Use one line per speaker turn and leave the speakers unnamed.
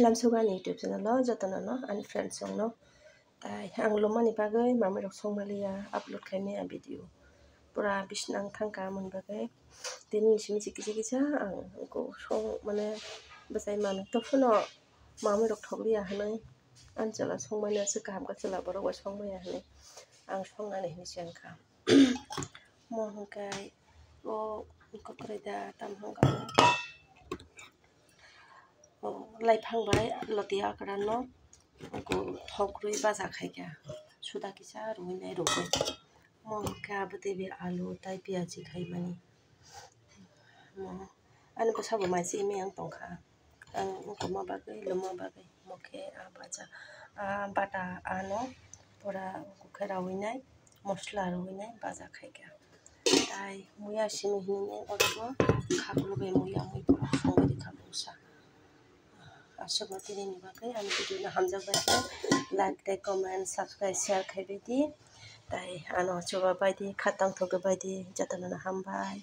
Lamsugani YouTube channel lo jotona no and friends song no tai ang lomani bagai mami rok song malia upload khaime a video pura bisnang thangka mon bagai tin simi chiki ang ko song mane basai mami to phono mami rok thoglia hanai anjala song mane se kaham ka chela borok wa song maya hanai ang song nani ni changka mo hangkai o ko kreda tam hangka laifang bai lotia krano ko thogrui baja khaika suda kisa ruinai rokoi monka btebi alu tai piaji khaimani mo ani ko sabo mai si me ang tongkha ang ko ma bagai loma bagai mokhe baja bata ano pora kukhera winai mosla ruinai baja khaika tai muya simi hine odo khakulu be muya mui pora songri khabusa Ashoba tiri ni bagai ani video na hamjak bai like comment subscribe share khaibedi tai ano choba baidi khatang thok baidi jatana hambai